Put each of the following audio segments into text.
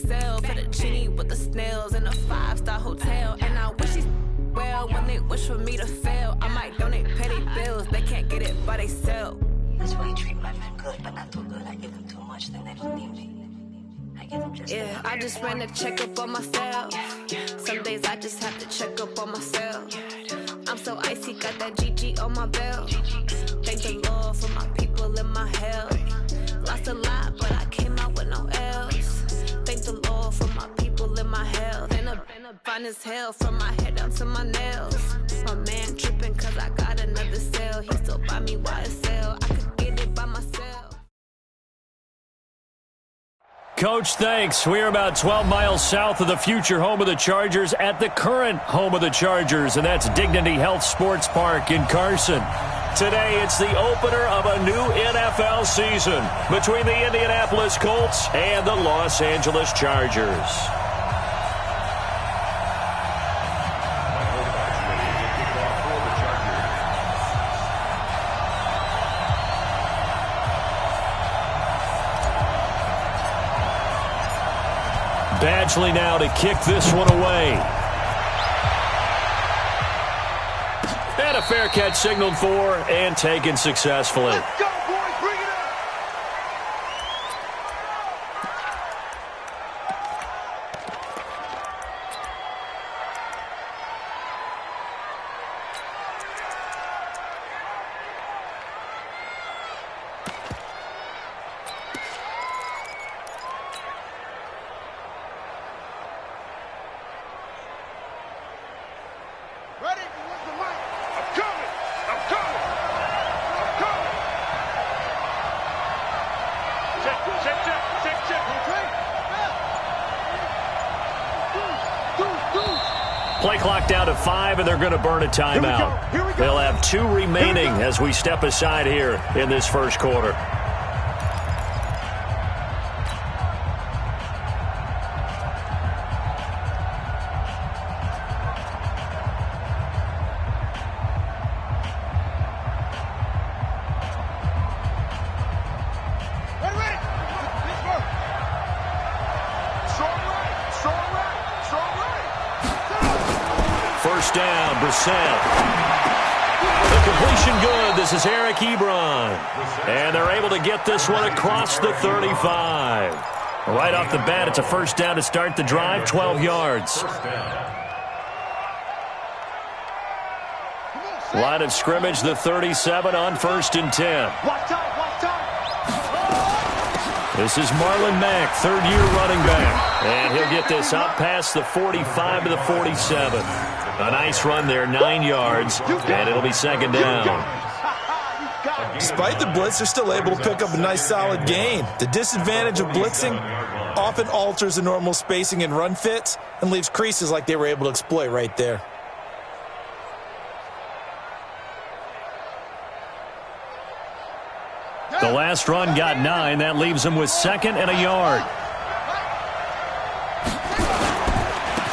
cell for the genie with the snails in a 5-star hotel. And I wish these well when they wish for me to fail. I might donate petty bills, they can't get it by they sell. That's why you treat my men good, but not too good. I give them too much, then they don't need me. I give them just yeah, I just ran a checkup on myself. Some days I just have to check up on myself. I'm so icy, got that GG on my belt. Thank the Lord for my people and my health. Lost a lot, but I came out with no else. Thank the Lord for my people and my health. And a fine as hell from my head down to my nails. My man tripping cause I got another cell. He still buy me YSL. I could get it by myself. Coach, thanks. We're about 12 miles south of the future home of the Chargers at the current home of the Chargers, and that's Dignity Health Sports Park in Carson. Today, it's the opener of a new NFL season between the Indianapolis Colts and the Los Angeles Chargers. Badgley now to kick this one away. And a fair catch signaled for and taken successfully. Let's go, boys. Bring it up. Ready? Where's the mic? I'm coming. I'm coming. I'm coming. Check, check, check, check, check. Okay? Play clock down to 5, and they're going to burn a timeout. Here we go. They'll have 2 remaining as we step aside here in this first quarter. Ready, ready. Pittsburgh. Strong right. Strong right. Strong right. First down, Brissett. The completion good. This is Eric Ebron. And they're able to get this one across the 35. Right off the bat, it's a first down to start the drive, 12 yards. Line of scrimmage, the 37 on 1st and 10. Watch time. Watch time. This is Marlon Mack, third-year running back. And he'll get this out past the 45 to the 47. A nice run there, 9 yards, and it'll be second down. Despite the blitz, they're still able to pick up a nice solid gain. The disadvantage of blitzing often alters the normal spacing and run fits and leaves creases like they were able to exploit right there. The last run got 9. That leaves them with 2nd and a yard.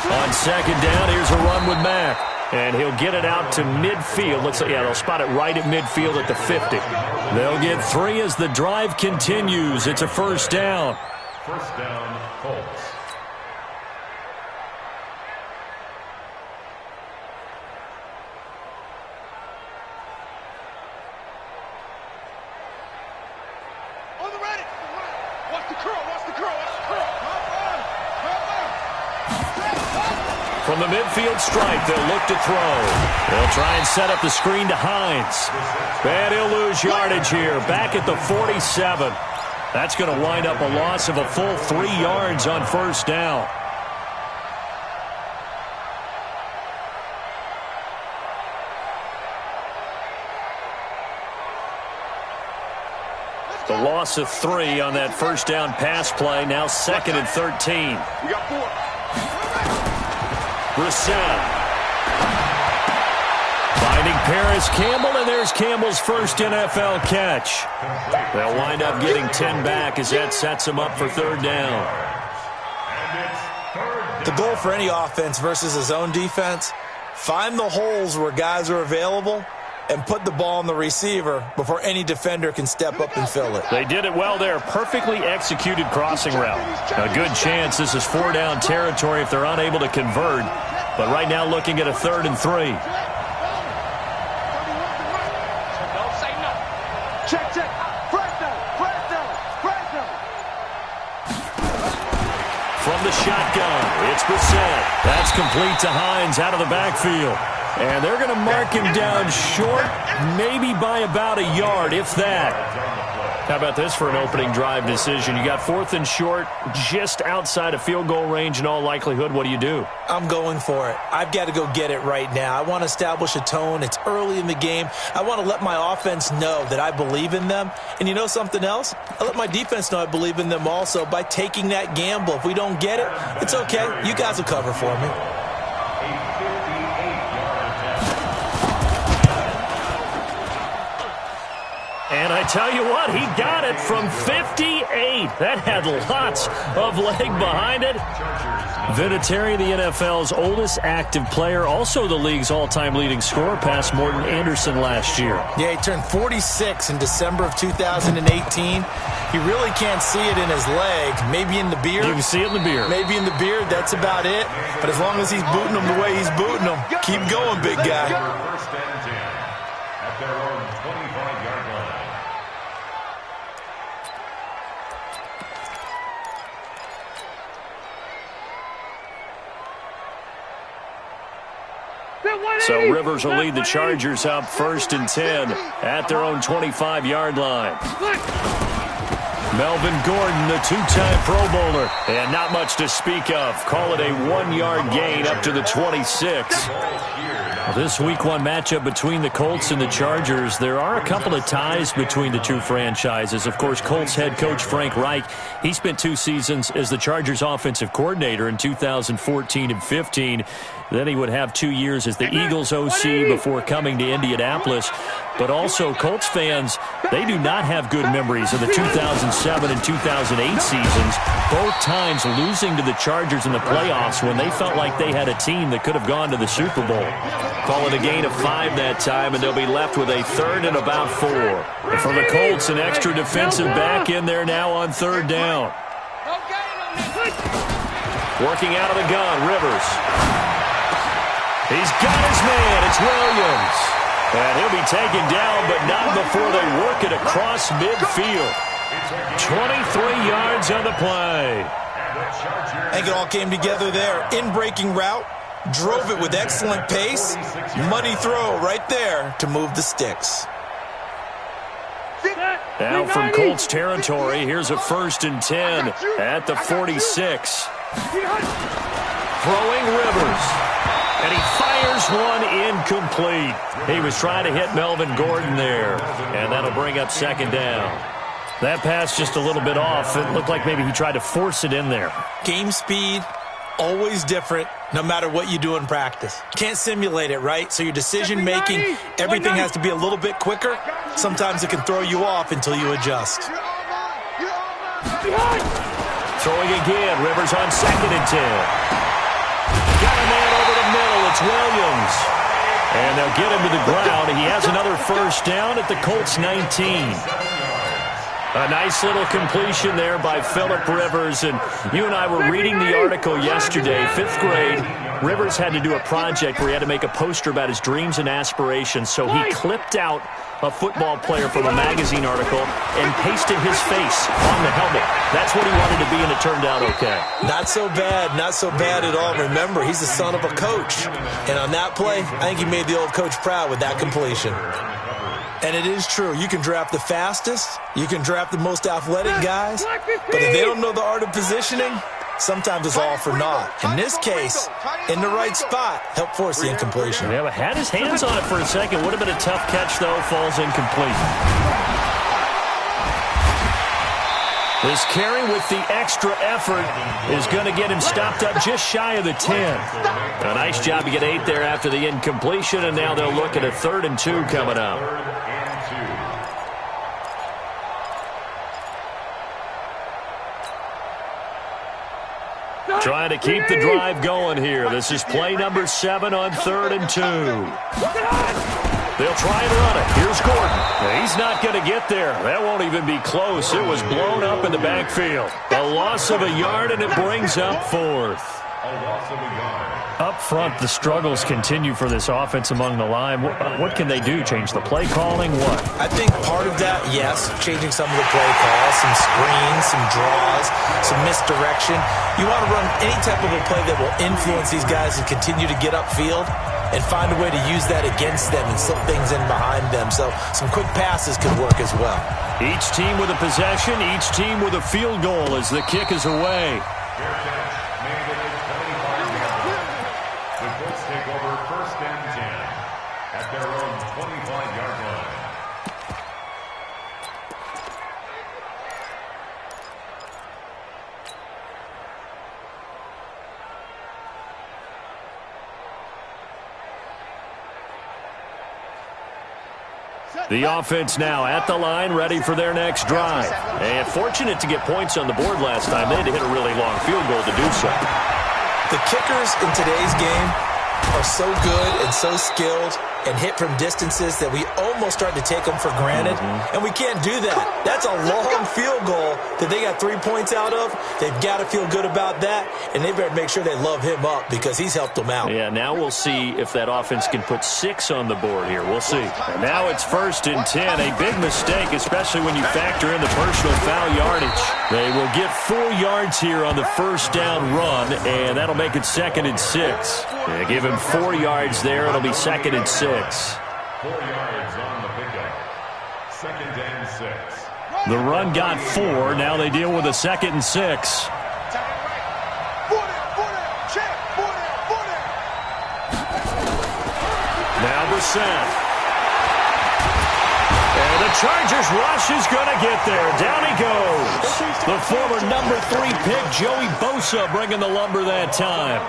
On 2nd down, here's a run with Mack. And he'll get it out to midfield. Looks like, yeah, they'll spot it right at midfield at the 50. They'll get 3 as the drive continues. It's a first down. First down, Colts. On the ready. Watch the curl. Watch the curl. Watch the curl. From the midfield stripe, they'll look to throw. They'll try and set up the screen to Hines. And he'll lose yardage here, back at the 47. That's going to wind up a loss of a full 3 yards on first down. The loss of 3 on that first down pass play, now 2nd and 13. We got 4. Brissett. Finding Paris Campbell, and there's Campbell's first NFL catch. They'll wind up getting 10 back as that sets them up for third down. The goal for any offense versus a zone defense, find the holes where guys are available and put the ball on the receiver before any defender can step up and fill it. They did it well there. Perfectly executed crossing route. A good chance this is 4-down territory if they're unable to convert. But right now looking at a 3rd and 3. Don't say no. Check. From the shotgun, it's Brissett. That's complete to Hines out of the backfield. And they're going to mark him down short, maybe by about a yard, if that. How about this for an opening drive decision? You got 4th and short, just outside of field goal range in all likelihood. What do you do? I'm going for it. I've got to go get it right now. I want to establish a tone. It's early in the game. I want to let my offense know that I believe in them. And you know something else? I let my defense know I believe in them also by taking that gamble. If we don't get it, it's okay. You guys will cover for me. And I tell you what, he got it from 58. That had lots of leg behind it. Vinatieri, the NFL's oldest active player, also the league's all-time leading scorer, past Morton Anderson last year. Yeah, he turned 46 in December of 2018. He really can't see it in his leg. Maybe in the beard. You can see it in the beard. Maybe in the beard, that's about it. But as long as he's booting them the way he's booting them, keep going, big guy. First and 10 at their own 25-yard line. So Rivers will lead the Chargers up 1st and 10 at their own 25-yard line. Melvin Gordon, the 2-time Pro Bowler, and not much to speak of. Call it a 1-yard gain up to the 26. This Week 1 matchup between the Colts and the Chargers, there are a couple of ties between the two franchises. Of course, Colts head coach Frank Reich, he spent 2 seasons as the Chargers offensive coordinator in 2014 and 15. Then he would have 2 years as the Eagles OC before coming to Indianapolis. But also, Colts fans, they do not have good memories of the 2007 and 2008 seasons, both times losing to the Chargers in the playoffs when they felt like they had a team that could have gone to the Super Bowl. Call it a gain of 5 that time, and they'll be left with a 3rd and about 4. And for the Colts, an extra defensive back in there now on 3rd down. Working out of the gun, Rivers. He's got his man. It's Williams. And he'll be taken down, but not before they work it across midfield. 23 yards on the play. I think it all came together there. In-breaking route. Drove it with excellent pace. Money throw right there to move the sticks. Now from Colts territory, here's a 1st and 10 at the 46. Throwing Rivers. And he fires one incomplete. He was trying to hit Melvin Gordon there. And that'll bring up 2nd down. That pass just a little bit off. It looked like maybe he tried to force it in there. Game speed, always different, no matter what you do in practice. Can't simulate it, right? So your decision-making, everything has to be a little bit quicker. Sometimes it can throw you off until you adjust. Throwing again. Rivers on 2nd and 10. Got a man over the middle. It's Williams. And they'll get him to the ground. He has another 1st down at the Colts 19. A nice little completion there by Phillip Rivers. And you and I were reading the article yesterday, 5th grade. Rivers had to do a project where he had to make a poster about his dreams and aspirations. So he clipped out a football player from a magazine article and pasted his face on the helmet. That's what he wanted to be, and it turned out okay. Not so bad at all. Remember, he's the son of a coach. And on that play, I think he made the old coach proud with that completion. And it is true. You can draft the fastest. You can draft the most athletic guys. But if they don't know the art of positioning, sometimes it's all for naught. In this case, in the right spot, helped force the incompletion. Yeah, but had his hands on it for a second. Would have been a tough catch, though. Falls incomplete. This carry with the extra effort is going to get him stopped up just shy of the 10. A nice job to get 8 there after the incompletion, and now they'll look at a 3rd and 2 coming up. Trying to keep the drive going here. This is play number 7 on 3rd and 2. They'll try and run it. Here's Gordon. He's not going to get there. That won't even be close. It was blown up in the backfield. A loss of a yard, and it brings up fourth. A loss of a yard. Up front, the struggles continue for this offense among the line. What can they do? Change the play calling? What? I think part of that, yes, changing some of the play calls, some screens, some draws, some misdirection. You want to run any type of a play that will influence these guys and continue to get upfield and find a way to use that against them and slip things in behind them. So some quick passes could work as well. Each team with a possession, each team with a field goal as the kick is away. Take over first and 10 at their own 25-yard line. The offense now at the line, ready for their next drive. And fortunate to get points on the board last time. They had to hit a really long field goal to do so. The kickers in today's game are so good and so skilled and hit from distances that we almost start to take them for granted. And we can't do that. That's a long field goal that they got 3 points out of. They've got to feel good about that, and they better make sure they love him up because he's helped them out. Yeah, now we'll see if that offense can put 6 on the board here. We'll see. And now it's 1st and 10. A big mistake, especially when you factor in the personal foul yardage. They will get 4 yards here on the first down run, and that'll make it 2nd and 6. Yeah, give him 4 yards there. It'll be 2nd and 6. 4 yards on the pickup. 2nd and 6. The run got 4. Now they deal with a 2nd and 6. Now Brissett. And the Chargers rush is going to get there. Down he goes. The former number 3 pick, Joey Bosa, bringing the lumber that time.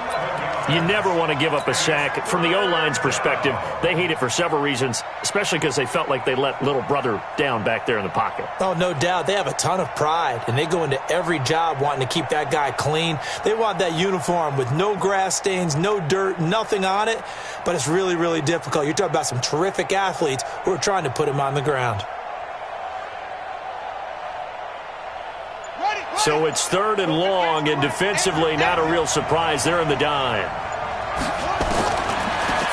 You never want to give up a sack. From the O-line's perspective, they hate it for several reasons, especially because they felt like they let little brother down back there in the pocket. Oh, no doubt. They have a ton of pride, and they go into every job wanting to keep that guy clean. They want that uniform with no grass stains, no dirt, nothing on it, but it's really, really difficult. You're talking about some terrific athletes who are trying to put him on the ground. So it's 3rd and long, and defensively, not a real surprise. They're in the dime.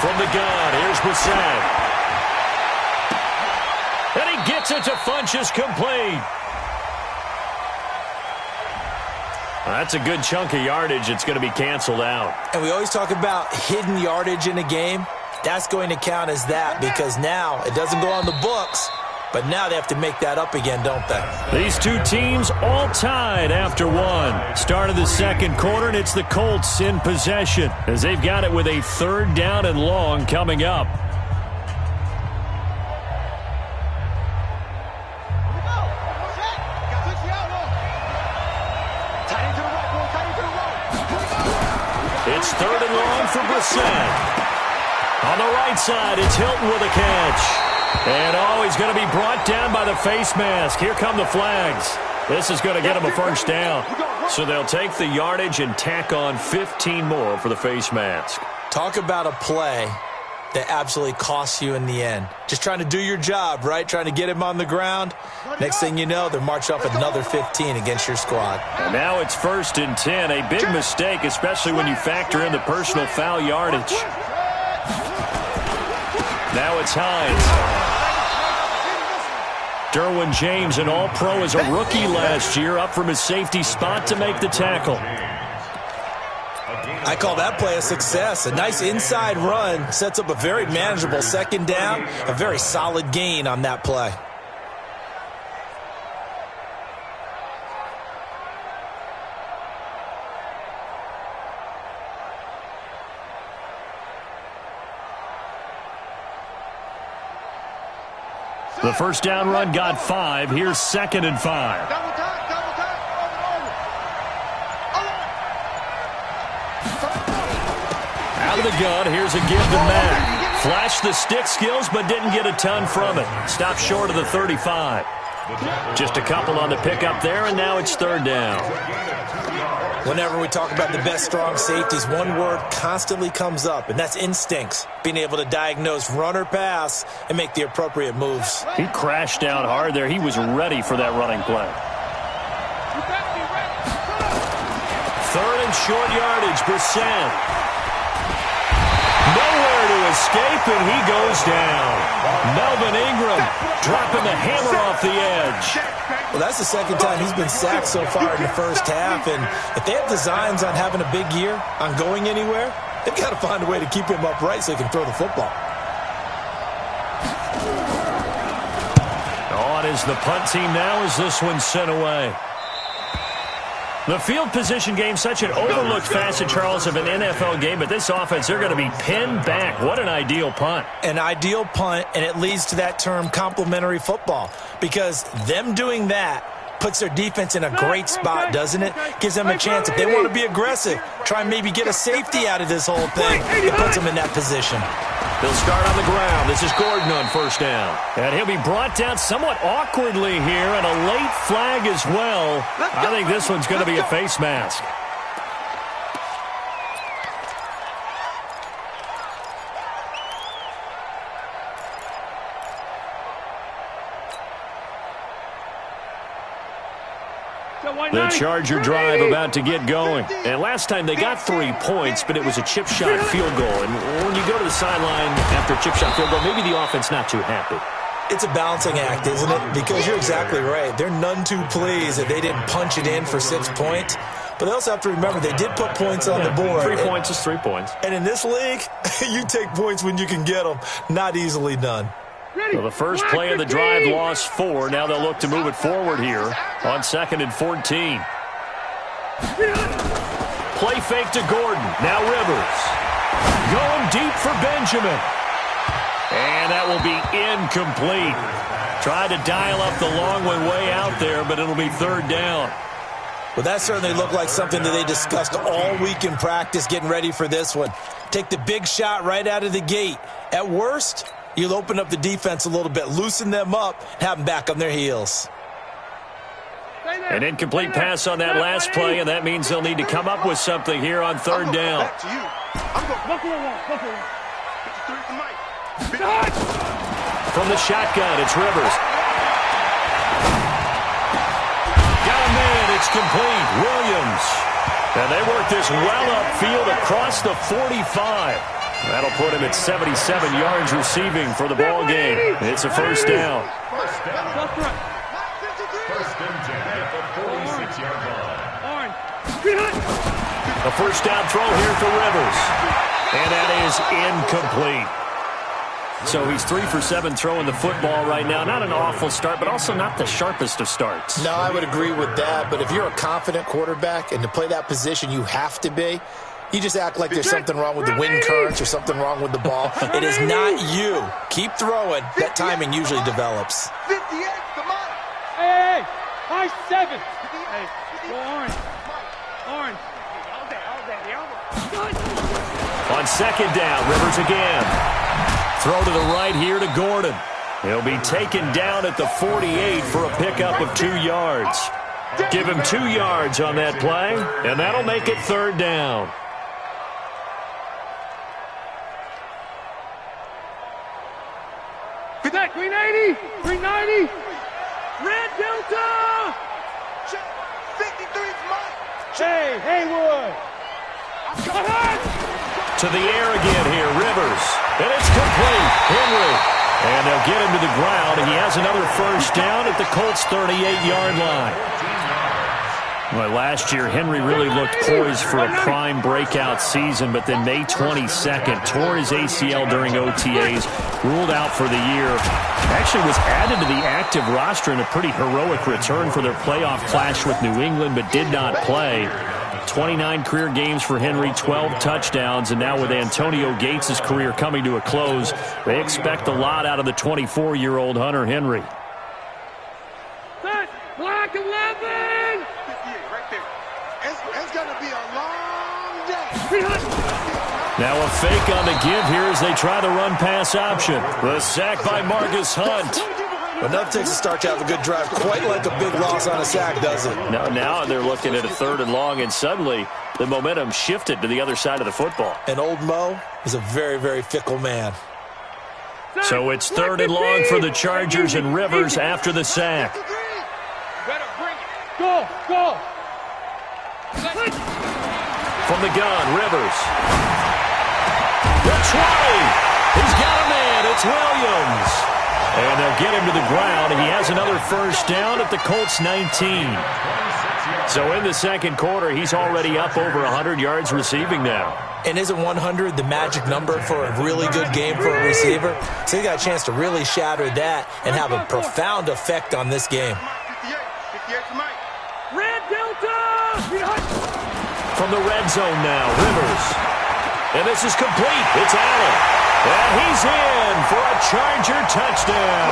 From the gun, here's Brissett. And he gets it to Funchess complete. That's a good chunk of yardage. It's going to be canceled out. And we always talk about hidden yardage in a game. That's going to count as that because now it doesn't go on the books. But now they have to make that up again, don't they? These two teams all tied after one. Start of the second quarter, and it's the Colts in possession as they've got it with a 3rd down and long coming up. It's 3rd and long for Brissett. On the right side, it's Hilton with a catch. And, he's going to be brought down by the face mask. Here come the flags. This is going to get him a 1st down. So they'll take the yardage and tack on 15 more for the face mask. Talk about a play that absolutely costs you in the end. Just trying to do your job, right? Trying to get him on the ground. Next thing you know, they're marching up another 15 against your squad. And now it's 1st and 10. A big mistake, especially when you factor in the personal foul yardage. Now it's Hines. Derwin James, an all-pro as a rookie last year, up from his safety spot to make the tackle. I call that play a success. A nice inside run sets up a very manageable 2nd down, a very solid gain on that play. The 1st down run got 5. Here's 2nd and 5. Out of the gun, here's a give to Mack. Flashed the stick skills, but didn't get a ton from it. Stopped short of the 35. Just a couple on the pickup there, and now it's 3rd down. Whenever we talk about the best strong safeties, one word constantly comes up, and that's instincts. Being able to diagnose run or pass and make the appropriate moves. He crashed down hard there. He was ready for that running play. Third and short yardage, Brissett. Nowhere to escape, and he goes down. Melvin Ingram dropping the hammer off the edge. Well, that's the second time he's been sacked so far in the first half, and if they have designs on having a big year, on going anywhere, they've got to find a way to keep him upright so he can throw the football. On is the punt team now as this one's sent away. The field position game, such an overlooked facet, Charles, of an NFL game, but this offense, they're going to be pinned back. What an ideal punt. An ideal punt, and it leads to that term complementary football, because them doing that puts their defense in a great spot, doesn't it? Gives them a chance. If they want to be aggressive, try and maybe get a safety out of this whole thing, it puts them in that position. They'll start on the ground. This is Gordon on first down. And he'll be brought down somewhat awkwardly here, and a late flag as well. I think this one's going to be a face mask. The Charger drive about to get going. And last time they got 3 points, but it was a chip shot field goal. And when you go to the sideline after a chip shot field goal, maybe the offense not too happy. It's a balancing act, isn't it? Because you're exactly right. They're none too pleased that they didn't punch it in for 6 points. But they also have to remember they did put points on the board. 3 points is 3 points. And in this league, you take points when you can get them. Not easily done. Well, the first play of the drive lost 4. Now they'll look to move it forward here on 2nd and 14. Play fake to Gordon. Now Rivers. Going deep for Benjamin. And that will be incomplete. Tried to dial up the long one way out there, but it'll be 3rd down. Well, that certainly looked like something that they discussed all week in practice getting ready for this one. Take the big shot right out of the gate. At worst, you'll open up the defense a little bit, loosen them up, have them back on their heels. An incomplete pass on that last play, and that means they'll need to come up with something here on 3rd down. From the shotgun, it's Rivers. Got a man, it's complete. Williams. And they work this well upfield across the 45. That'll put him at 77 yards receiving for the ball game. It's a 1st down. First and 10 at the 46-yard line. A 1st down throw here for Rivers. And that is incomplete. So he's 3 for 7 throwing the football right now. Not an awful start, but also not the sharpest of starts. No, I would agree with that. But if you're a confident quarterback and to play that position, you have to be. You just act like there's something wrong with the wind currents or something wrong with the ball. It is not you. Keep throwing. That timing usually develops. 58, come on. Hey, high 7. Hey, go orange. Orange. On 2nd down, Rivers again. Throw to the right here to Gordon. He'll be taken down at the 48 for a pickup of 2 yards. Give him 2 yards on that play, and that'll make it 3rd down. Green 80, green 90, red Delta. 53's mine. Hey, Haywood. To the air again here, Rivers. And it's complete. Henry. And they'll get him to the ground, and he has another 1st down at the Colts' 38-yard line. Well, last year, Henry really looked poised for a prime breakout season, but then May 22nd, tore his ACL during OTAs, ruled out for the year. Actually was added to the active roster in a pretty heroic return for their playoff clash with New England, but did not play. 29 career games for Henry, 12 touchdowns, and now with Antonio Gates' career coming to a close, they expect a lot out of the 24-year-old Hunter Henry. Black 11. Right there. It's going to be a long day. Now a fake on the give here as they try the run-pass option. The sack by Marcus Hunt. But nothing takes a start to have a good drive, quite like a big loss on a sack, does it? No, now they're looking at a 3rd and long, and suddenly the momentum shifted to the other side of the football. And old Mo is a very, very fickle man. So it's 3rd and long for the Chargers, and Rivers after the sack. Go, go. From the gun, Rivers. The 20. He's got a man. It's Williams. And they'll get him to the ground. He has another first down at the Colts 19. So in the second quarter, he's already up over 100 yards receiving now. And isn't 100 the magic number for a really good game for a receiver? So he got a chance to really shatter that and have a profound effect on this game. Red Delta! From the red zone now, Rivers. And this is complete. It's Allen. And he's in for a Charger touchdown.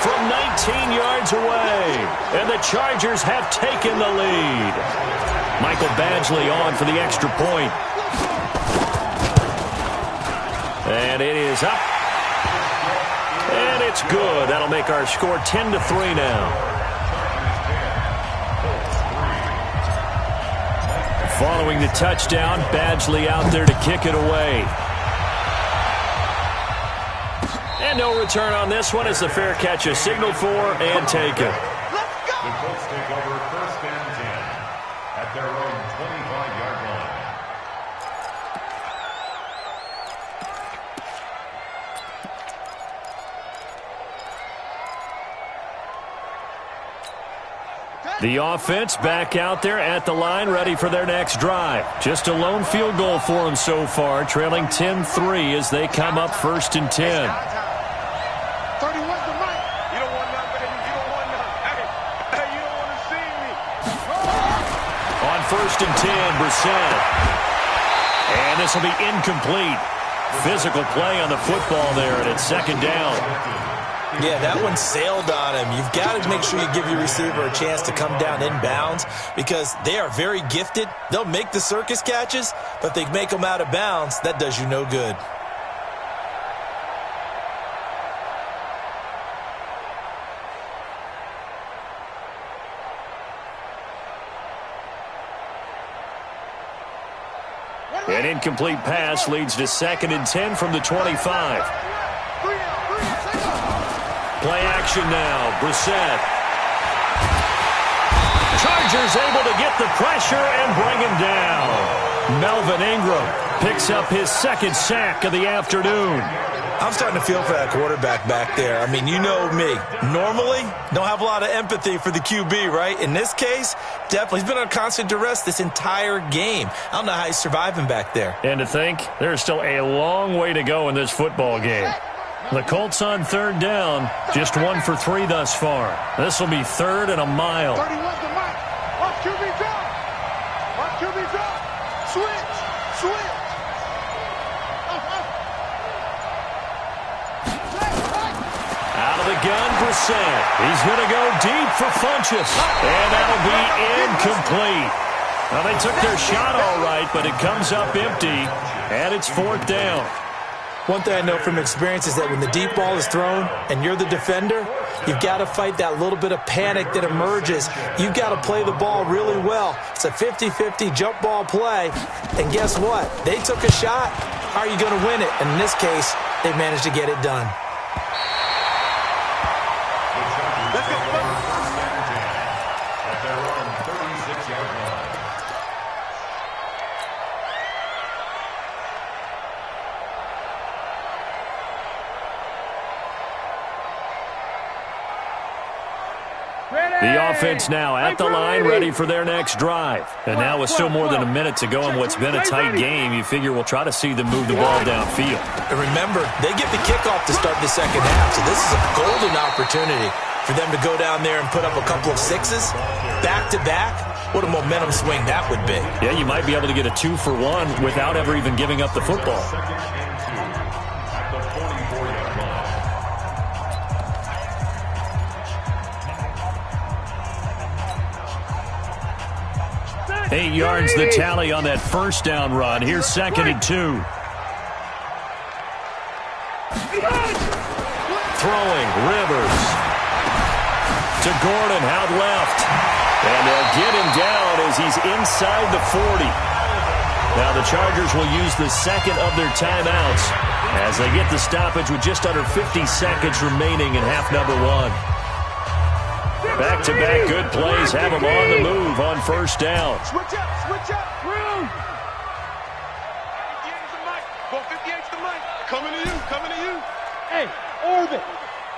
From 19 yards away. And the Chargers have taken the lead. Michael Badgley on for the extra point. And it is up. And it's good. That'll make our score 10-3 now. Following the touchdown, Badgley out there to kick it away. And no return on this one as the fair catch is signaled for and taken. The Colts take over 1st and 10 at their own 25-yard line. The offense back out there at the line, ready for their next drive. Just a lone field goal for them so far, trailing 10-3 as they come up 1st and 10. 31's the mic. You don't want nothing, baby. You don't want nothing. Hey, you don't want to see me. On 1st and 10, Brissett. And this will be incomplete. Physical play on the football there, and it's 2nd down. Yeah, that one sailed on him. You've got to make sure you give your receiver a chance to come down inbounds because they are very gifted. They'll make the circus catches, but if they make them out of bounds, that does you no good. An incomplete pass leads to 2nd and 10 from the 25. Play action now, Brissett. Chargers able to get the pressure and bring him down. Melvin Ingram picks up his 2nd sack of the afternoon. I'm starting to feel for that quarterback back there. I mean, you know me. Normally, don't have a lot of empathy for the QB, right? In this case, definitely. He's been on constant duress this entire game. I don't know how he's surviving back there. And to think, there's still a long way to go in this football game. The Colts on 3rd down, just 1 for 3 thus far. This will be 3rd and a mile. 31's the mic. Watch QB drop. Watch QB drop. Switch. Switch. Out of the gun, Brissett. He's going to go deep for Funchess. And that'll be incomplete. Well, they took their shot all right, but it comes up empty, and it's 4th down. One thing I know from experience is that when the deep ball is thrown and you're the defender, you've got to fight that little bit of panic that emerges. You've got to play the ball really well. It's a 50-50 jump ball play. And guess what? They took a shot. How are you going to win it? And in this case, they managed to get it done. Let's go. 1st and 10 at their own 36-yard line. The offense now at the line, ready for their next drive. And now with still more than a minute to go in what's been a tight game, you figure we'll try to see them move the ball downfield. And remember, they get the kickoff to start the second half, so this is a golden opportunity for them to go down there and put up a couple of sixes back-to-back. What a momentum swing that would be. Yeah, you might be able to get a 2-for-1 without ever even giving up the football. 2nd and 2 at the 44-yard line. 8 yards the tally on that first down run. Here's 2nd and 2. throwing, Rivers. To Gordon, out left. And they'll get him down as he's inside the 40. Now the Chargers will use the second of their timeouts as they get the stoppage with just under 50 seconds remaining in half number one. Back-to-back good plays have them on the move on first down. Switch up. Room. 58's the mic. Go 58's the mic. Coming to you. Hey, orbit.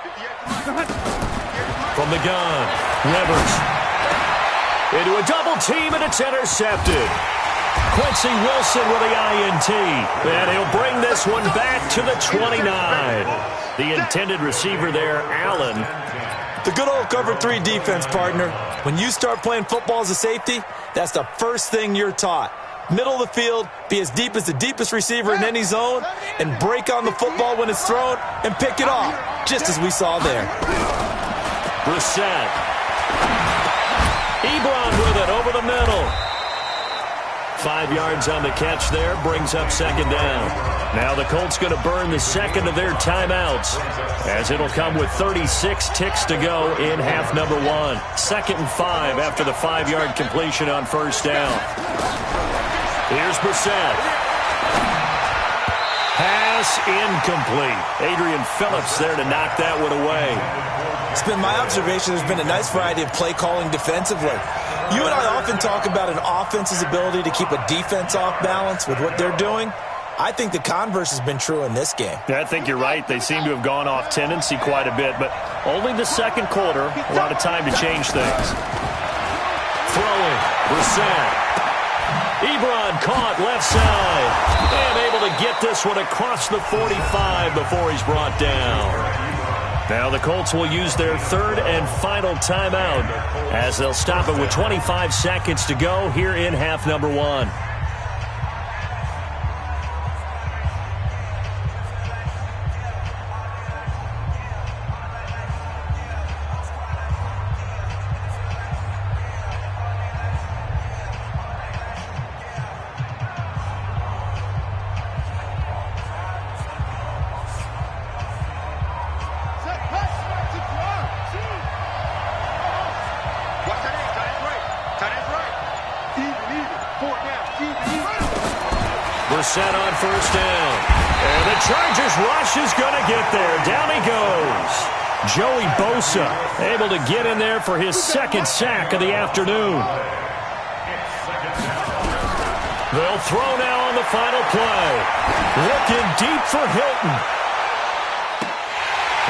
58's the mic. From the gun, Rivers. Into a double team, and it's intercepted. Quincy Wilson with the INT. And he'll bring this one back to the 29. The intended receiver there, Allen. The good old cover 3 defense, partner. When you start playing football as a safety, that's the first thing you're taught. Middle of the field, be as deep as the deepest receiver in any zone, and break on the football when it's thrown and pick it off, just as we saw there. Brissett. Ebron with it over the middle. 5 yards on the catch there, brings up second down. Now the Colts going to burn the second of their timeouts as it'll come with 36 ticks to go in half number one. 2nd and 5 after the 5-yard completion on first down. Here's Brissett. Pass incomplete. Adrian Phillips there to knock that one away. It's been my observation there's been a nice variety of play calling defensively. You and I often talk about an offense's ability to keep a defense off balance with what they're doing. I think the converse has been true in this game. Yeah, I think you're right. They seem to have gone off tendency quite a bit, but only the second quarter, a lot of time to change things. Throwing, Brissett. Ebron caught left side and able to get this one across the 45 before he's brought down. Now the Colts will use their 3rd and final timeout as they'll stop it with 25 seconds to go here in half number one. Brissett on first down. And the Chargers rush is going to get there. Down he goes. Joey Bosa able to get in there for his 2nd sack of the afternoon. They'll throw now on the final play. Looking deep for Hilton.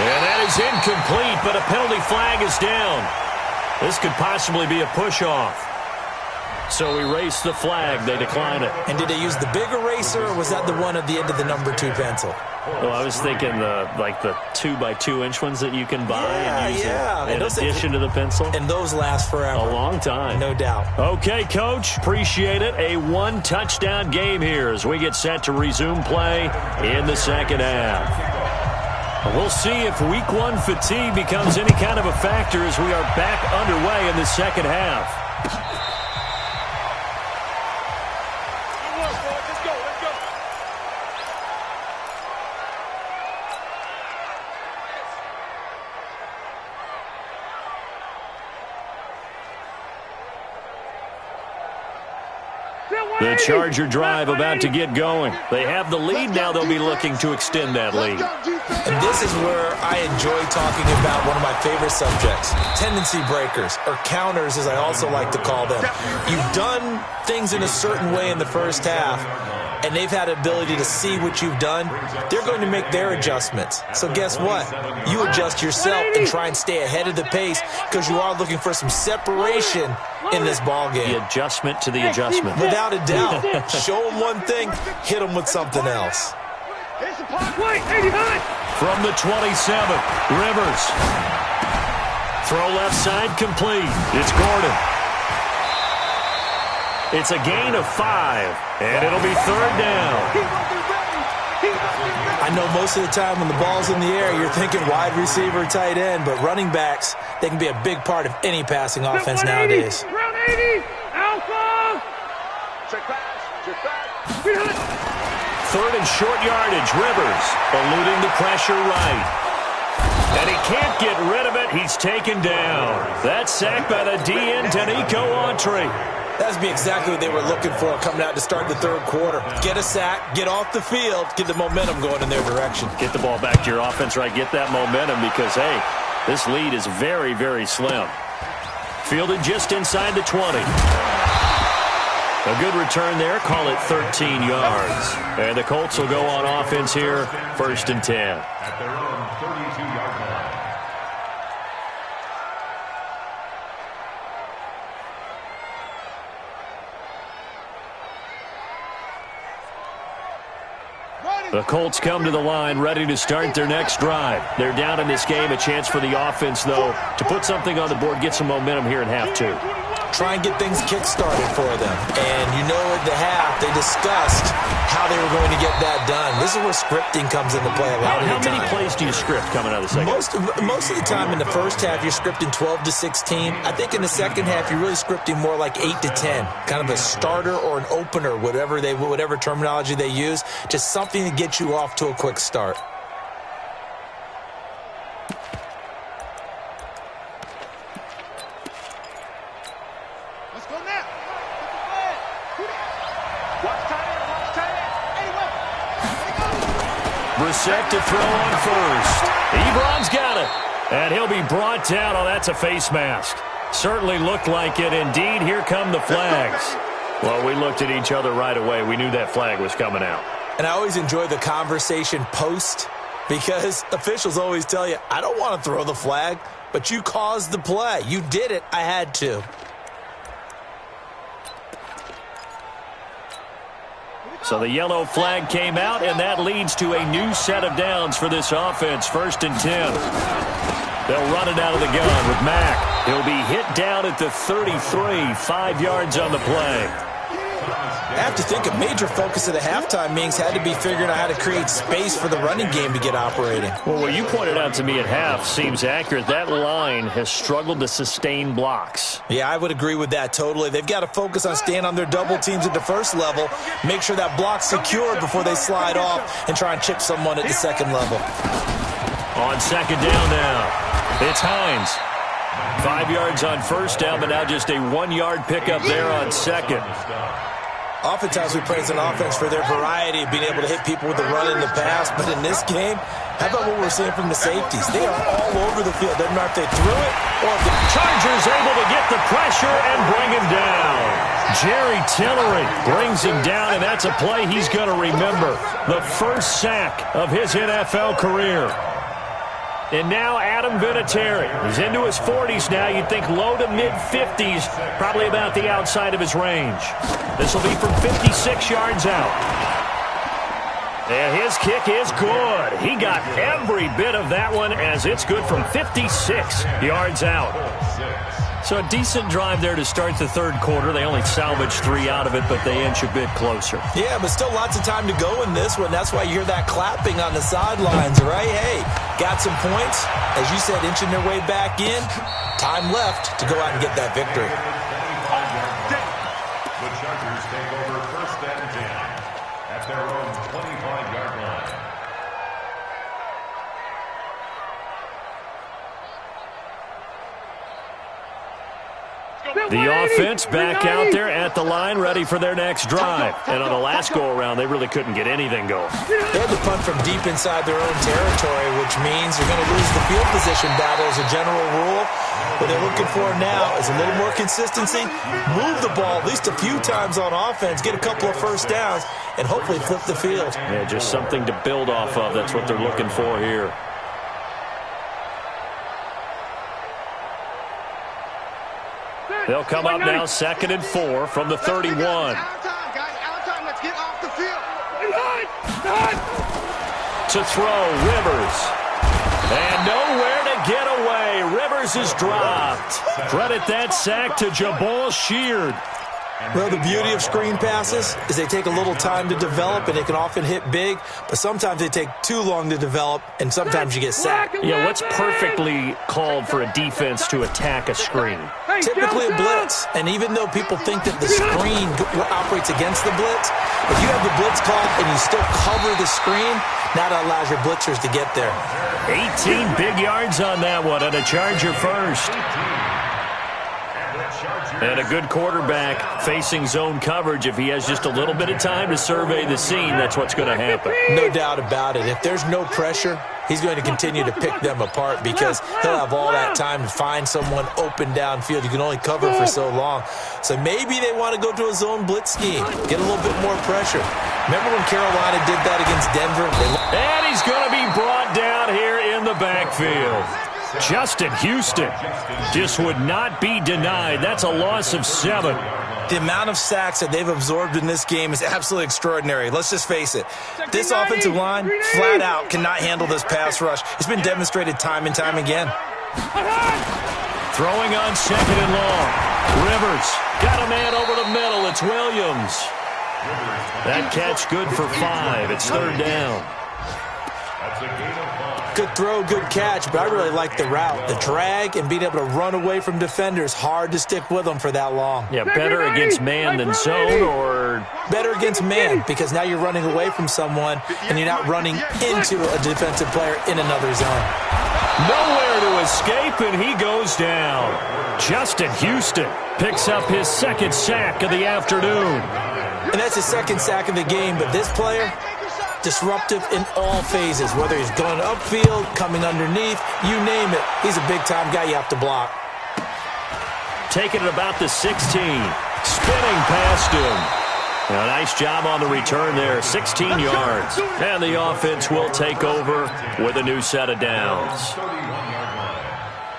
And that is incomplete, but a penalty flag is down. This could possibly be a push-off. So erase the flag. They decline it. And did they use the big eraser, or was that the one at the end of the number 2 pencil? Well, I was thinking the 2x2-inch ones that you can buy and use in addition to the pencil. And those last forever. A long time. No doubt. Okay, Coach. Appreciate it. A 1-touchdown game here as we get set to resume play in the second half. We'll see if week 1 fatigue becomes any kind of a factor as we are back underway in the second half. The Charger drive about to get going. They have the lead now. They'll be looking to extend that lead. And this is where I enjoy talking about one of my favorite subjects, tendency breakers, or counters as I also like to call them. You've done things in a certain way in the first half, and they've had the ability to see what you've done. They're going to make their adjustments. So guess what? You adjust yourself and try and stay ahead of the pace because you are looking for some separation in this ball game. The adjustment to the adjustment. Without a doubt. Show them one thing, hit them with something else. From the 27, Rivers. Throw left side complete. It's Gordon. It's a gain of 5, and it'll be 3rd down. I know most of the time when the ball's in the air, you're thinking wide receiver, tight end, but running backs, they can be a big part of any passing offense nowadays. Round 80, alpha. Check back. 3rd and short yardage. Rivers eluding the pressure right. And he can't get rid of it. He's taken down. That's sacked by the DN, Danico Autry. That'd be exactly what they were looking for coming out to start the third quarter. Get a sack, get off the field, get the momentum going in their direction. Get the ball back to your offense, right? Get that momentum because, hey, this lead is very, very slim. Fielded just inside the 20. A good return there. Call it 13 yards. And the Colts will go on offense here, 1st and 10. At their own 32-yard line. The Colts come to the line ready to start their next drive. They're down in this game. A chance for the offense, though, to put something on the board, get some momentum here in half two. Try and get things kick-started for them. And you know at the half, they discussed how they were going to get that done. This is where scripting comes into play a lot of the time. How many plays do you script coming out of the second? Most of the time in the first half, you're scripting 12 to 16. I think in the second half, you're really scripting more like 8 to 10. Kind of a starter or an opener, whatever terminology they use. Just something to get you off to a quick start. Set to throw on first. Ebron's got it. And he'll be brought down. Oh, that's a face mask. Certainly looked like it. Indeed, here come the flags. Well, we looked at each other right away. We knew that flag was coming out. And I always enjoy the conversation post because officials always tell you, I don't want to throw the flag, but you caused the play. You did it. I had to. So the yellow flag came out, and that leads to a new set of downs for this offense. 1st and 10. They'll run it out of the gun with Mack. He'll be hit down at the 33, 5 yards on the play. I have to think a major focus of the halftime meetings had to be figuring out how to create space for the running game to get operating. Well, what you pointed out to me at half seems accurate. That line has struggled to sustain blocks. Yeah, I would agree with that totally. They've got to focus on staying on their double teams at the first level, make sure that block's secure before they slide off and try and chip someone at the second level. On second down now, it's Hines. 5 yards on first down, but now just a 1-yard pickup there on second. Oftentimes we praise an offense for their variety of being able to hit people with the run in the pass, but in this game, how about what we're seeing from the safeties? They are all over the field. Doesn't matter if they threw it or if the Chargers able to get the pressure and bring him down. Jerry Tillery brings him down, and that's a play he's going to remember. The first sack of his NFL career. And now Adam Vinatieri. He's into his 40s now. You'd think low to mid-50s, probably about the outside of his range. This will be from 56 yards out. And his kick is good. He got every bit of that one as it's good from 56 yards out. So a decent drive there to start the third quarter. They only salvaged 3 out of it, but they inch a bit closer. Yeah, but still lots of time to go in this one. That's why you hear that clapping on the sidelines, right? Hey, got some points. As you said, inching their way back in. Time left to go out and get that victory. The Chargers take over 1st and 10 at their own 25-yard line. The offense back out there at the line, ready for their next drive. And on the last go-around, they really couldn't get anything going. They had to punt from deep inside their own territory, which means they're going to lose the field position battle as a general rule. What they're looking for now is a little more consistency, move the ball at least a few times on offense, get a couple of first downs, and hopefully flip the field. Yeah, just something to build off of. That's what they're looking for here. They'll come up now 2nd and 4 from the 31. Out time, guys. Out time. Let's get off the field. To throw, Rivers. And nowhere to get away. Rivers is dropped. Credit that sack to Jabal Sheard. Well, the beauty of screen passes is they take a little time to develop, and they can often hit big, but sometimes they take too long to develop, and sometimes you get sacked. Yeah, what's perfectly called for a defense to attack a screen? typically a blitz. And even though people think that the screen operates against the blitz, if you have the blitz called and you still cover the screen, that allows your blitzers to get there. 18 big yards on that one, and a Charger first. And a good quarterback facing zone coverage. If he has just a little bit of time to survey the scene, that's what's going to happen. No doubt about it. If there's no pressure, he's going to continue to pick them apart because he'll have all that time to find someone open downfield. You can only cover for so long. So maybe they want to go to a zone blitz scheme, get a little bit more pressure. Remember when Carolina did that against Denver? And he's going to be brought down here in the backfield. Justin Houston just would not be denied. That's a loss of 7. The amount of sacks that they've absorbed in this game is absolutely extraordinary. Let's just face it. This offensive line, flat out, cannot handle this pass rush. It's been demonstrated time and time again. Throwing on 2nd and long. Rivers got a man over the middle. It's Williams. That catch good for 5. It's 3rd down. Good throw, good catch, but I really like the route. The drag and being able to run away from defenders, hard to stick with them for that long. Yeah, better against man than zone, or? Better against man, because now you're running away from someone and you're not running into a defensive player in another zone. Nowhere to escape, and he goes down. Justin Houston picks up his 2nd sack of the afternoon. And that's his 2nd sack of the game, but this player, disruptive in all phases, whether he's going upfield, coming underneath, you name it. He's a big-time guy you have to block. Taking it about the 16. Spinning past him. A nice job on the return there. 16 yards. And the offense will take over with a new set of downs.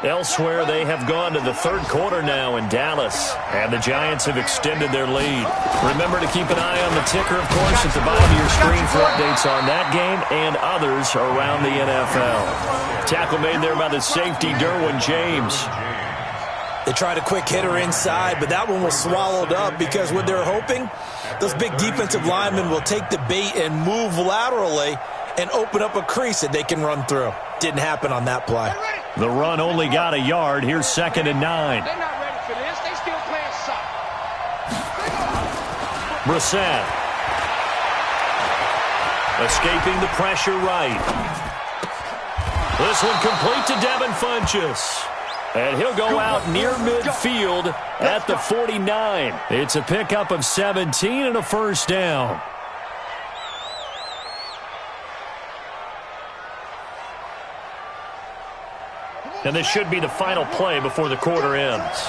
Elsewhere, they have gone to the 3rd quarter now in Dallas, and the Giants have extended their lead. Remember to keep an eye on the ticker, of course, at the bottom of your screen for updates on that game and others around the NFL. Tackle made there by the safety, Derwin James. They tried a quick hitter inside, but that one was swallowed up because what they're hoping, those big defensive linemen will take the bait and move laterally and open up a crease that they can run through. Didn't happen on that play. The run only got a yard. Here's 2nd and 9. They're not ready for this. They still playing soft. Brissett. Escaping the pressure right. This one complete to Devin Funchess. And he'll go out near midfield at the 49. It's a pickup of 17 and a 1st down. And this should be the final play before the quarter ends.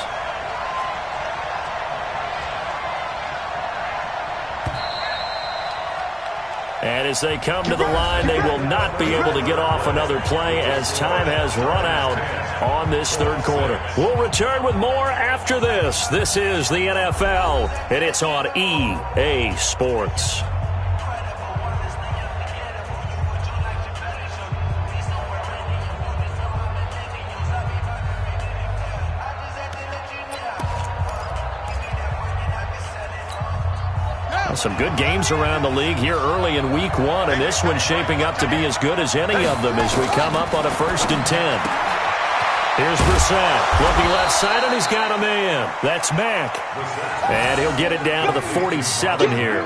And as they come to the line, they will not be able to get off another play as time has run out on this 3rd quarter. We'll return with more after this. This is the NFL, and it's on EA Sports. Some good games around the league here early in week 1, and this one's shaping up to be as good as any of them as we come up on a 1st and 10. Here's Brissett looking left side, and he's got a man. That's Mack. And he'll get it down to the 47 here.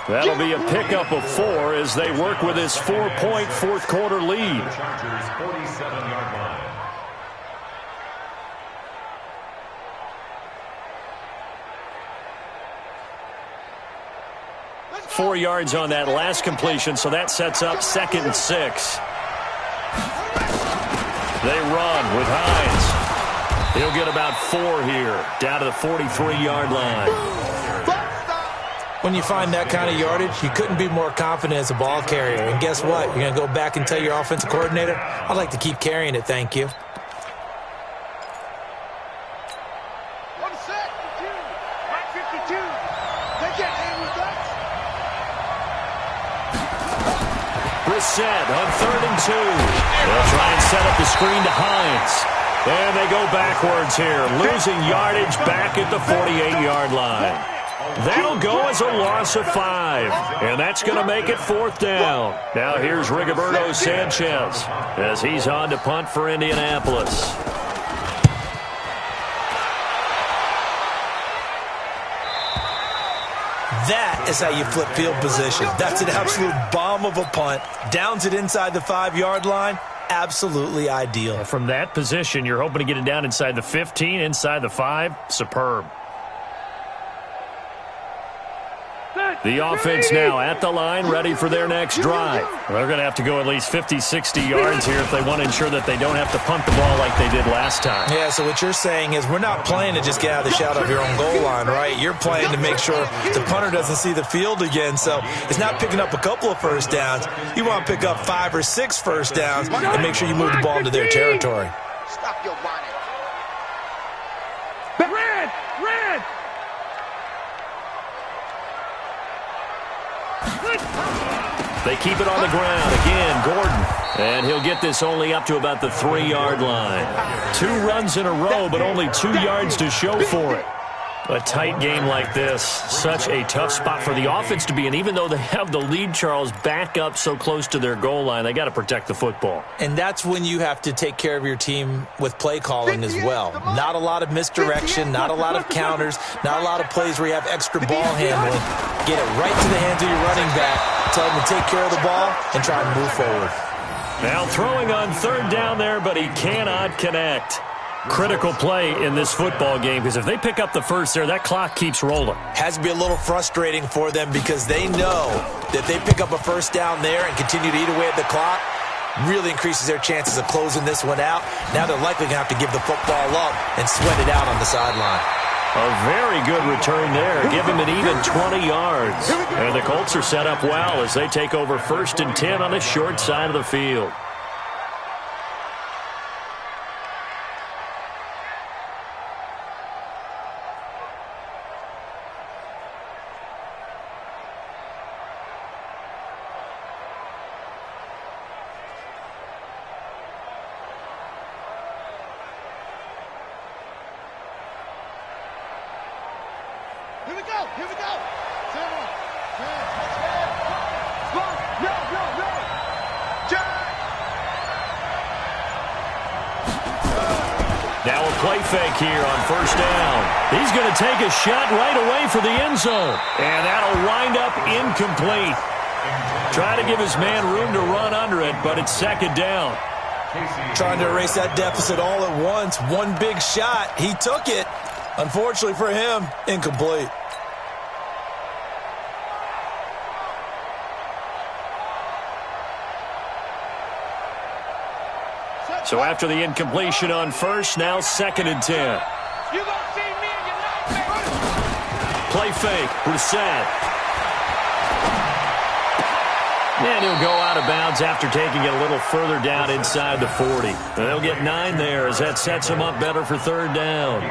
That'll be a pickup of 4 as they work with his 4-point 4th quarter lead. 4 yards on that last completion, so that sets up 2nd and 6. They run with Hines. He'll get about 4 here, down to the 43-yard line. When you find that kind of yardage, you couldn't be more confident as a ball carrier. And guess what? You're going to go back and tell your offensive coordinator, I'd like to keep carrying it, thank you. Set on 3rd and 2. They'll try and set up the screen to Hines. And they go backwards here, losing yardage back at the 48-yard line. That'll go as a loss of 5. And that's going to make it 4th down. Now here's Rigoberto Sanchez as he's on to punt for Indianapolis. That is how you flip field position. That's an absolute bomb of a punt. Downs it inside the 5-yard line. Absolutely ideal. And from that position, you're hoping to get it down inside the 15, inside the 5. Superb. The offense now at the line, ready for their next drive. They're going to have to go at least 50, 60 yards here if they want to ensure that they don't have to punt the ball like they did last time. Yeah, so what you're saying is we're not playing to just get out of the shadow of your own goal line, right? You're playing to make sure the punter doesn't see the field again. So it's not picking up a couple of first downs. You want to pick up 5 or 6 first downs and make sure you move the ball into their territory. Stop your bonnet. Red! Red! They keep it on the ground. Again, Gordon. And he'll get this only up to about the 3-yard line. 2 runs in a row, but only 2 yards to show for it. A tight game like this, such a tough spot for the offense to be in. Even though they have the lead, Charles, back up so close to their goal line, they got to protect the football. And that's when you have to take care of your team with play calling as well. Not a lot of misdirection, not a lot of counters, not a lot of plays where you have extra ball handling. Get it right to the hands of your running back, tell him to take care of the ball, and try and move forward. Now throwing on 3rd down there, but he cannot connect. Critical play in this football game, because if they pick up the first there, that clock keeps rolling. Has to be a little frustrating for them because they know that they pick up a first down there and continue to eat away at the clock, really increases their chances of closing this one out. Now they're likely going to have to give the football up and sweat it out on the sideline. A very good return there. Give him an even 20 yards. And the Colts are set up well as they take over 1st and 10 on the short side of the field. Here we go. Here we go. Now a play fake here on 1st down. He's going to take a shot right away for the end zone. And that'll wind up incomplete. Try to give his man room to run under it, but it's 2nd down. Trying to erase that deficit all at once. One big shot. He took it. Unfortunately for him, incomplete. So after the incompletion on 1st, now 2nd and 10. You gonna see me in your nightmare. Play fake, Brissett. And he'll go out of bounds after taking it a little further down inside the 40. And they'll get 9 there as that sets him up better for 3rd down.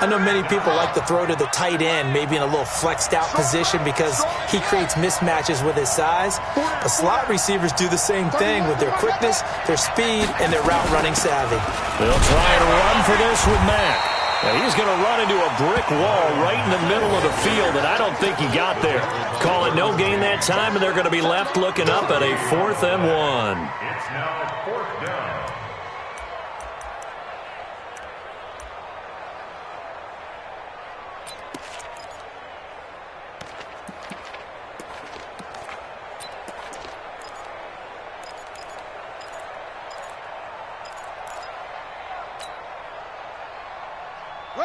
I know many people like to throw to the tight end, maybe in a little flexed out position because he creates mismatches with his size. But slot receivers do the same thing with their quickness, their speed, and their route running savvy. They'll try and run for this with Mack. And he's going to run into a brick wall right in the middle of the field, and I don't think he got there. Call it no gain that time, and they're going to be left looking up at a 4th and 1. It's now 4th down.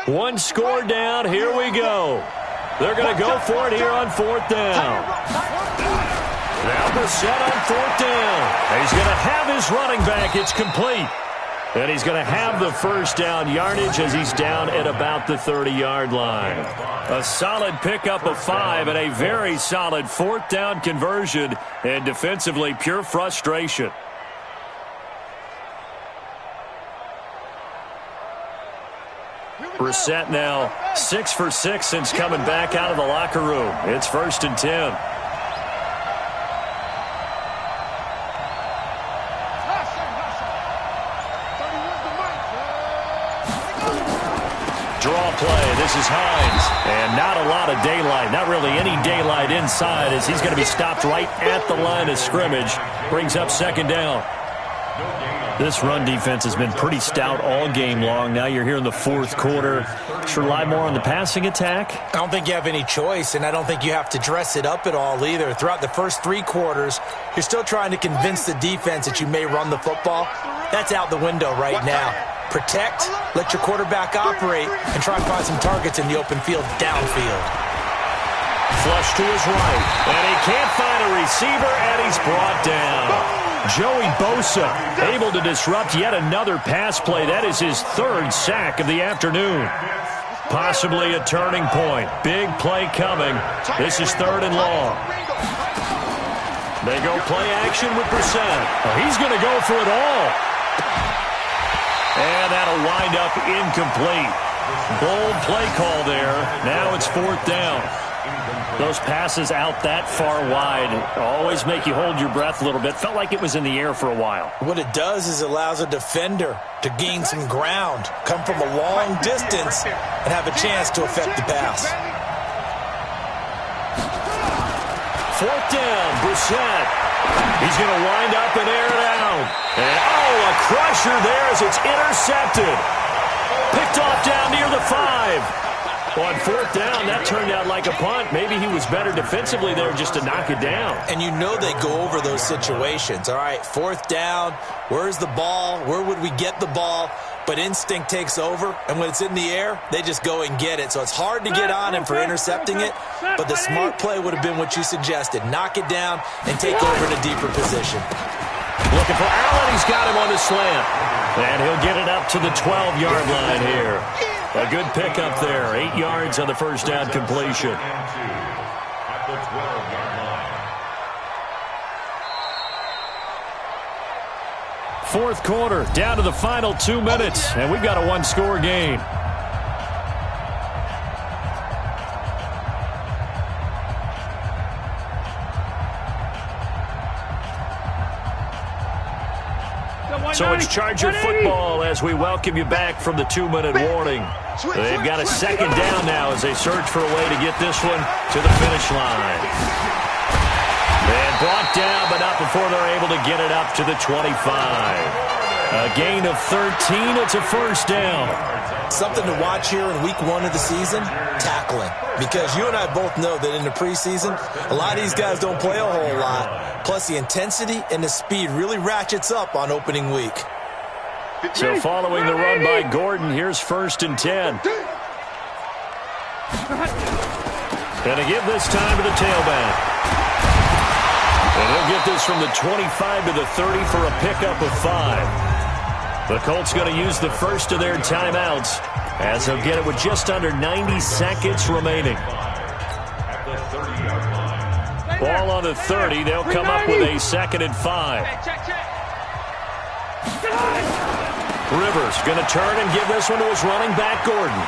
One score down. Here we go. They're going to go for it here on 4th down. Now Brissett on 4th down. He's going to have his running back. It's complete. And he's going to have the 1st down yardage as he's down at about the 30-yard line. A solid pickup of 5 and a very solid 4th down conversion. And defensively, pure frustration. Brissett now 6 for 6 since coming back out of the locker room. It's 1st and 10. Draw play. This is Hines. And not a lot of daylight. Not really any daylight inside as he's going to be stopped right at the line of scrimmage. Brings up 2nd down. This run defense has been pretty stout all game long. Now you're here in the fourth quarter. Should rely more on the passing attack? I don't think you have any choice, and I don't think you have to dress it up at all either. Throughout the first 3 quarters, you're still trying to convince the defense that you may run the football. That's out the window right now. Protect, let your quarterback operate, and try and find some targets in the open field downfield. Flush to his right, and he can't find a receiver, and he's brought down. Joey Bosa able to disrupt yet another pass play. That is his 3rd sack of the afternoon. Possibly a turning point. Big play coming. This is 3rd and long. They go play action with Brissett. Oh, he's going to go for it all. And that'll wind up incomplete. Bold play call there. Now it's 4th down. Those passes out that far wide always make you hold your breath a little bit. Felt like it was in the air for a while. What it does is it allows a defender to gain some ground, come from a long distance, and have a chance to affect the pass. 4th down, Brissett. He's going to wind up and air it out. And, a crusher there as it's intercepted. Picked off down near the 5. On 4th down, that turned out like a punt. Maybe he was better defensively there just to knock it down. And you know they go over those situations. All right, 4th down, where's the ball? Where would we get the ball? But instinct takes over, and when it's in the air, they just go and get it. So it's hard to get on him for intercepting it, but the smart play would have been what you suggested. Knock it down and take over in a deeper position. Looking for Allen. He's got him on the slant. And he'll get it up to the 12-yard line here. A good pickup there. 8 yards on the first down completion. At the 12-yard line. 4th quarter, down to the final 2 minutes, and we've got a 1-score game. So it's Charger football as we welcome you back from the 2-minute warning. They've got a 2nd down now as they search for a way to get this one to the finish line. And brought down, but not before they're able to get it up to the 25. A gain of 13. It's a 1st down. Something to watch here in week 1 of the season, tackling. Because you and I both know that in the preseason, a lot of these guys don't play a whole lot. Plus, the intensity and the speed really ratchets up on opening week. So following the run by Gordon, here's 1st and 10. And to give this time to the tailback. And he'll get this from the 25 to the 30 for a pickup of 5. The Colts going to use the first of their timeouts as they'll get it with just under 90 seconds remaining. Ball on the 30. They'll come up with a 2nd and 5. Rivers going to turn and give this one to his running back, Gordon.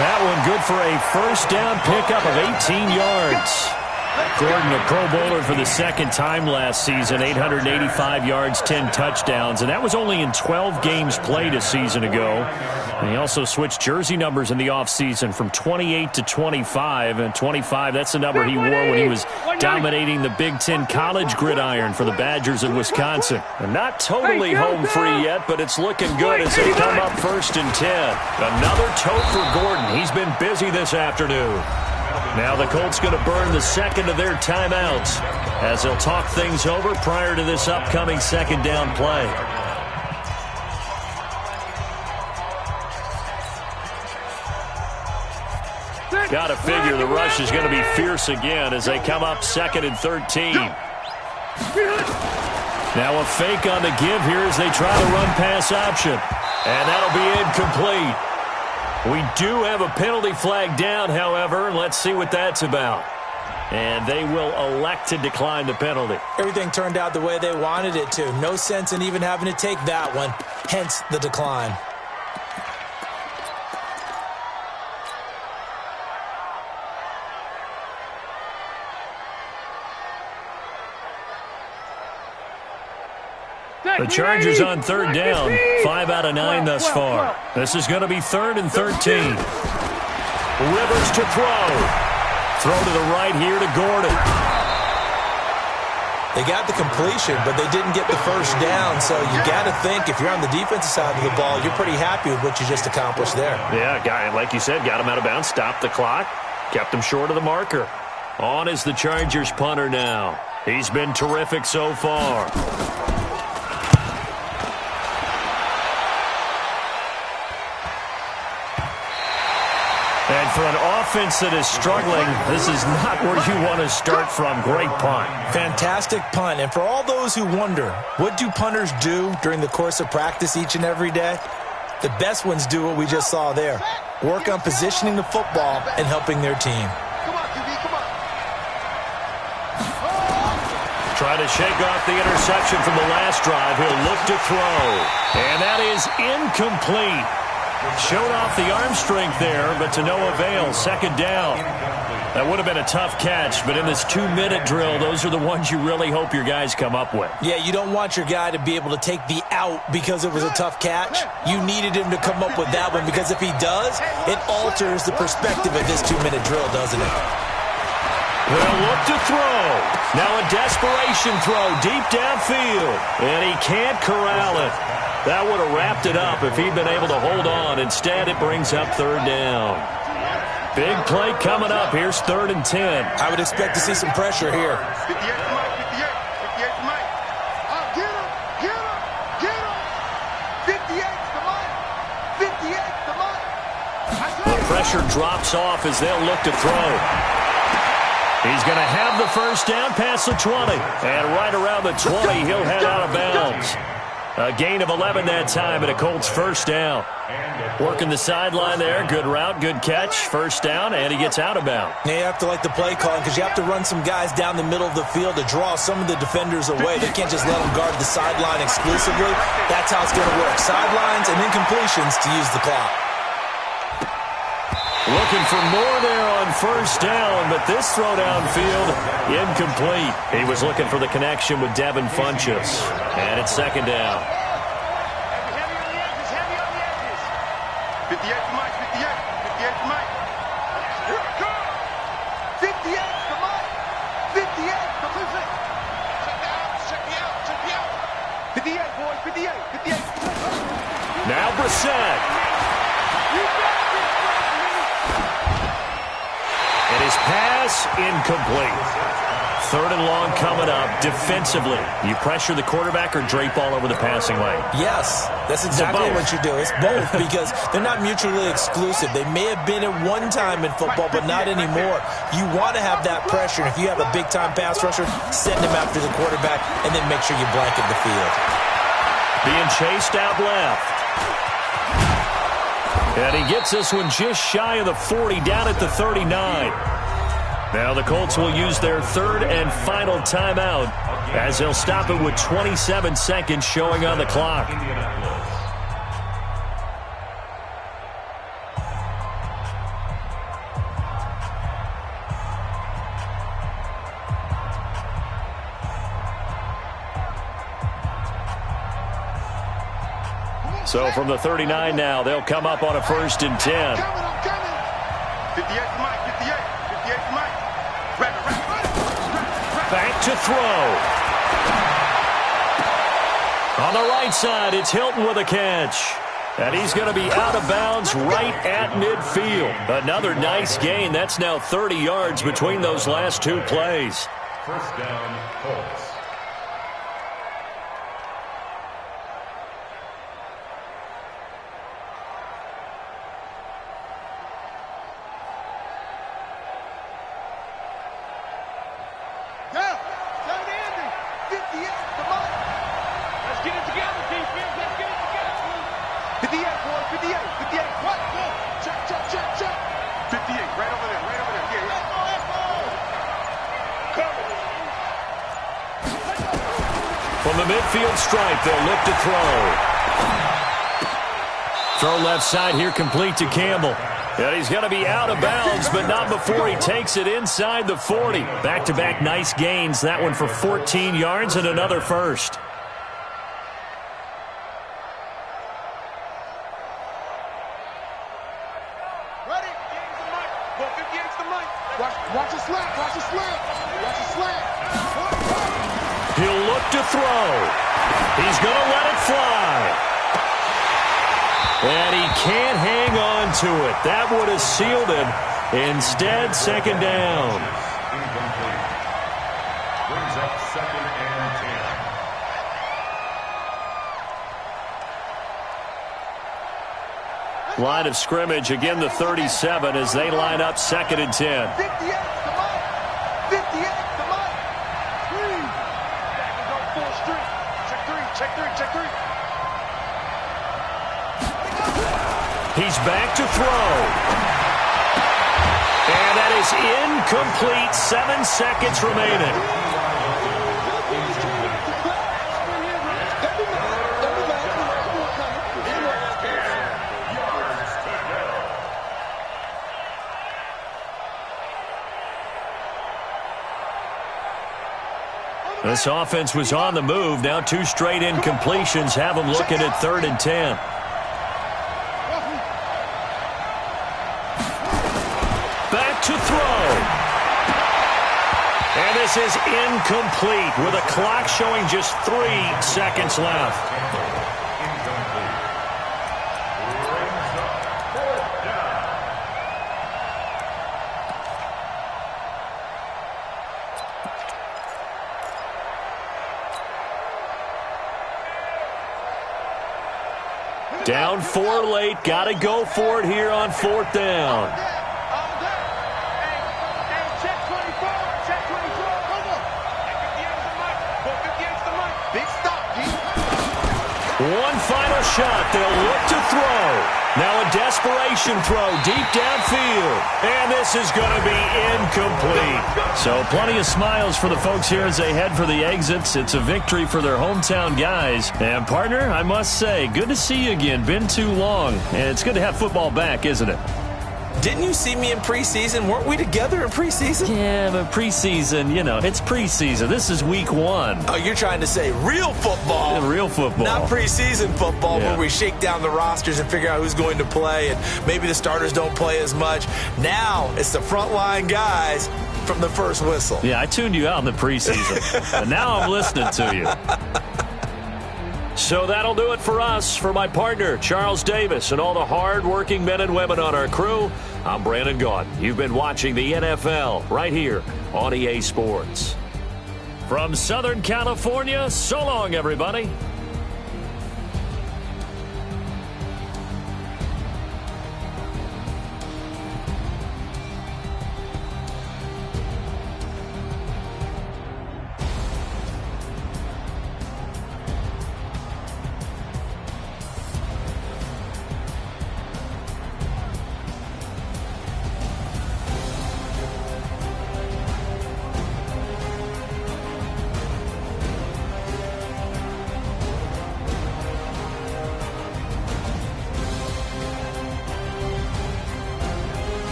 That one good for a 1st down pickup of 18 yards. Gordon, a Pro Bowler for the 2nd time last season, 885 yards, 10 touchdowns, and that was only in 12 games played a season ago. And he also switched jersey numbers in the offseason from 28 to 25, and 25, that's the number he wore when he was dominating the Big Ten college gridiron for the Badgers of Wisconsin. And not totally home free yet, but it's looking good as they come up 1st and 10. Another tote for Gordon. He's been busy this afternoon. Now the Colts going to burn the 2nd of their timeouts as they'll talk things over prior to this upcoming 2nd down play. Got to figure the rush is going to be fierce again as they come up 2nd and 13. Now a fake on the give here as they try the run-pass option. And that'll be incomplete. We do have a penalty flag down, however, and let's see what that's about. And they will elect to decline the penalty. Everything turned out the way they wanted it to. No sense in even having to take that one, hence the decline. The Chargers on 3rd down, 5 out of 9 thus far. This is going to be 3rd and 13. Rivers to throw. Throw to the right here to Gordon. They got the completion, but they didn't get the first down. So you got to think if you're on the defensive side of the ball, you're pretty happy with what you just accomplished there. Yeah, guy, like you said, got him out of bounds, stopped the clock, kept him short of the marker. On is the Chargers punter now. He's been terrific so far. And for an offense that is struggling, this is not where you want to start from. Great punt. Fantastic punt. And for all those who wonder, what do punters do during the course of practice each and every day? The best ones do what we just saw there. Work on positioning the football and helping their team. Try to shake off the interception from the last drive. He'll look to throw. And that is incomplete. Showed off the arm strength there, but to no avail. Second down. That would have been a tough catch, but in this 2-minute drill, those are the ones you really hope your guys come up with. Yeah, you don't want your guy to be able to take the out because it was a tough catch. You needed him to come up with that one because if he does, it alters the perspective of this 2-minute drill, doesn't it? Will look to throw. Now a desperation throw deep downfield, and he can't corral it. That would have wrapped it up if he'd been able to hold on. Instead, it brings up third down. Big play coming up. Here's 3rd and 10. I would expect to see some pressure here. 58 to Mike, 58 to Mike. Get him. 58 to Mike. 58 to Mike. The pressure drops off as they'll look to throw. He's going to have the first down past the 20. And right around the 20, he'll head out of bounds. A gain of 11 that time, and a Colts first down. Working the sideline there. Good route, good catch. First down, and he gets out of bounds. Now you have to like the play calling because you have to run some guys down the middle of the field to draw some of the defenders away. They can't just let them guard the sideline exclusively. That's how it's going to work. Sidelines and incompletions to use the clock. Looking for more there on first down, but this throw downfield, incomplete. He was looking for the connection with Devin Funchess. And it's second down. Heavy on the edges. 58 to Mike, 58 to Mike. Here it comes. 58 to Mike. 58 to listen. Check me out. 58, boys, 58. Now Brissett. And his pass incomplete. 3rd and long coming up. Defensively, you pressure the quarterback or drape all over the passing lane? Yes, that's exactly what you do. It's both because they're not mutually exclusive. They may have been at one time in football, but not anymore. You want to have that pressure. And if you have a big-time pass rusher, send him after the quarterback and then make sure you blanket the field. Being chased out left. And he gets this one just shy of the 40, down at the 39. Now the Colts will use their 3rd and final timeout as they'll stop it with 27 seconds showing on the clock. So from the 39 now, they'll come up on a 1st and 10. I'm coming. 58 to Mike, 58 to Mike. Back to throw. On the right side, it's Hilton with a catch. And he's going to be out of bounds right at midfield. Another nice gain. That's now 30 yards between those last 2 plays. First down, Colts. From the midfield stripe, they'll look to throw. Throw left side here, complete to Campbell. And he's going to be out of bounds, but not before he takes it inside the 40. Back-to-back nice gains. That one for 14 yards and another first. Ready? 58's the mic. Go 58's the mic. Watch it slant. Watch it slant. Watch it slant. He'll look to throw. He's going to let it fly. And he can't hang on to it. That would have sealed him. Instead, second down. Incomplete. Brings up 2nd and 10. Line of scrimmage, again the 37 as they line up 2nd and 10. 58 to Mike. 58 to Mike. Three. Back and go full street. Check three, check three, check three. He's back to throw. And that is incomplete. 7 seconds remaining. This offense was on the move. Now 2 straight incompletions have them looking at 3rd and 10. Back to throw. And this is incomplete with a clock showing just 3 seconds left. Incomplete. Brings up 4th down. Down 4 late. Got to go for it here on 4th down. Check 24. Check 24. Come on. 58's the mic. Go 58's the mic. Big stop, G. One final shot. They'll look to throw. Now a desperation throw deep downfield. And this is going to be incomplete. So plenty of smiles for the folks here as they head for the exits. It's a victory for their hometown guys. And partner, I must say, good to see you again. Been too long. And it's good to have football back, isn't it? Didn't you see me in preseason? Weren't we together in preseason? Yeah, but preseason, it's preseason. This is week 1. Oh, you're trying to say real football. Yeah, real football. Not preseason football Yeah. where we shake down the rosters and figure out who's going to play, and maybe the starters don't play as much. Now it's the frontline guys from the first whistle. Yeah, I tuned you out in the preseason. And now I'm listening to you. So that'll do it for us. For my partner, Charles Davis, and all the hard-working men and women on our crew, I'm Brandon Gaudin. You've been watching the NFL right here on EA Sports. From Southern California, so long, everybody.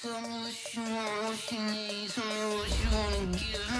Tell me what you want, what you need. Tell me what you wanna give me.